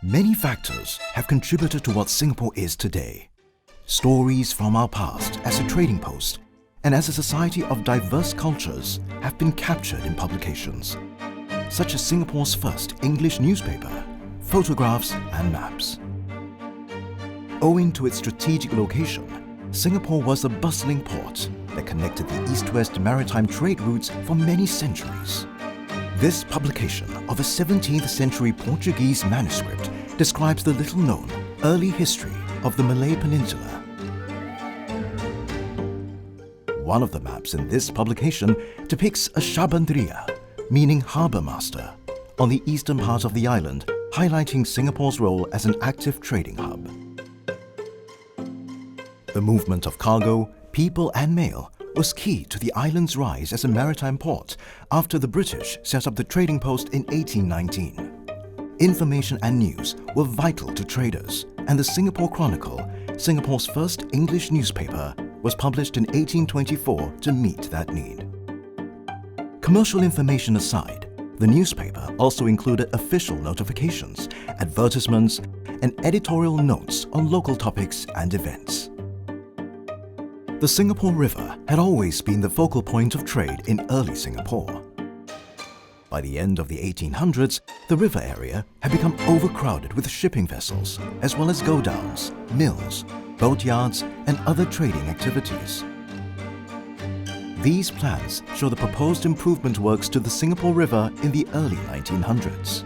Many factors have contributed to what Singapore is today. Stories from our past as a trading post and as a society of diverse cultures have been captured in publications, such as Singapore's first English newspaper, photographs and maps. Owing to its strategic location, Singapore was a bustling port that connected the east-west maritime trade routes for many centuries. This publication of a 17th century Portuguese manuscript describes the little-known early history of the Malay Peninsula. One of the maps in this publication depicts a Syabandria, meaning harbour master, on the eastern part of the island, highlighting Singapore's role as an active trading hub. The movement of cargo, people and mail was key to the island's rise as a maritime port after the British set up the trading post in 1819. Information and news were vital to traders, and the Singapore Chronicle, Singapore's first English newspaper, was published in 1824 to meet that need. Commercial information aside, the newspaper also included official notifications, advertisements, and editorial notes on local topics and events. The Singapore River had always been the focal point of trade in early Singapore. By the end of the 1800s, the river area had become overcrowded with shipping vessels, as well as godowns, mills, boatyards, and other trading activities. These plans show the proposed improvement works to the Singapore River in the early 1900s.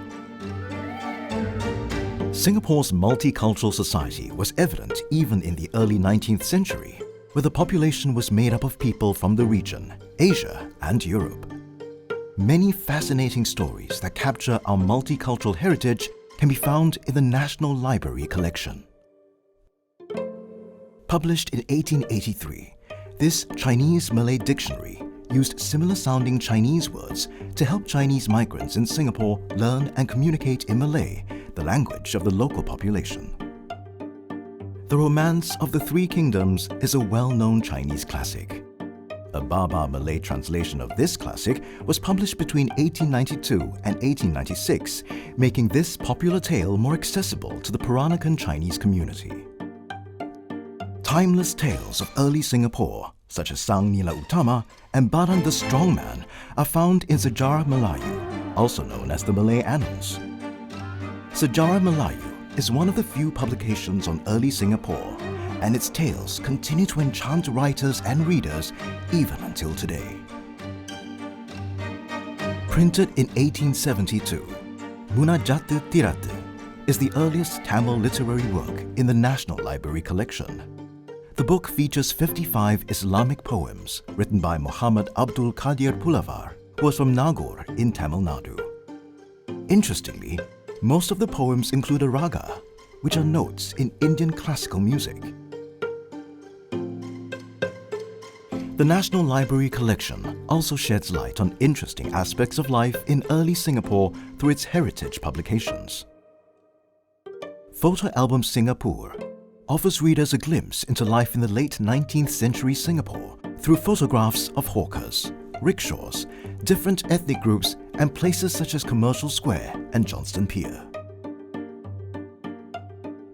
Singapore's multicultural society was evident even in the early 19th century, where the population was made up of people from the region, Asia and Europe. Many fascinating stories that capture our multicultural heritage can be found in the National Library collection. Published in 1883, this Chinese-Malay dictionary used similar-sounding Chinese words to help Chinese migrants in Singapore learn and communicate in Malay, the language of the local population. The Romance of the Three Kingdoms is a well-known Chinese classic. A Baba Malay translation of this classic was published between 1892 and 1896, making this popular tale more accessible to the Peranakan Chinese community. Timeless tales of early Singapore, such as Sang Nila Utama and Badan the Strongman, are found in Sejarah Melayu, also known as the Malay Annals. Sejarah Melayu is one of the few publications on early Singapore, and its tales continue to enchant writers and readers even until today. Printed in 1872, Munajattu Tirattu is the earliest Tamil literary work in the National Library collection. The book features 55 Islamic poems written by Muhammad Abdul Qadir Pulavar, who was from Nagaur in Tamil Nadu. Interestingly, most of the poems include a raga, which are notes in Indian classical music. The National Library collection also sheds light on interesting aspects of life in early Singapore through its heritage publications. Photo Album Singapore offers readers a glimpse into life in the late 19th century Singapore through photographs of hawkers, rickshaws, different ethnic groups, and places such as Commercial Square and Johnston Pier.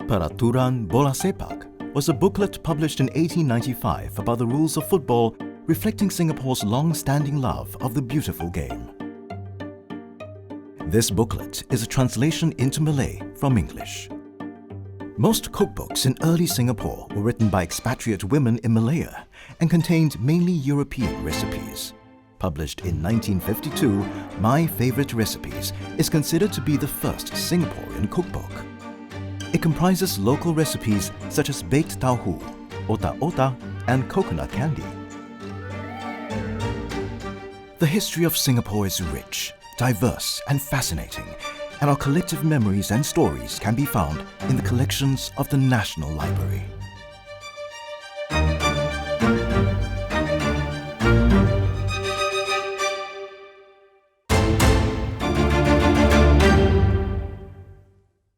Peraturan Bola Sepak was a booklet published in 1895 about the rules of football, reflecting Singapore's long-standing love of the beautiful game. This booklet is a translation into Malay from English. Most cookbooks in early Singapore were written by expatriate women in Malaya and contained mainly European recipes. Published in 1952, My Favorite Recipes is considered to be the first Singaporean cookbook. It comprises local recipes such as baked tauhu, ota-ota, and coconut candy. The history of Singapore is rich, diverse, and fascinating, and our collective memories and stories can be found in the collections of the National Library.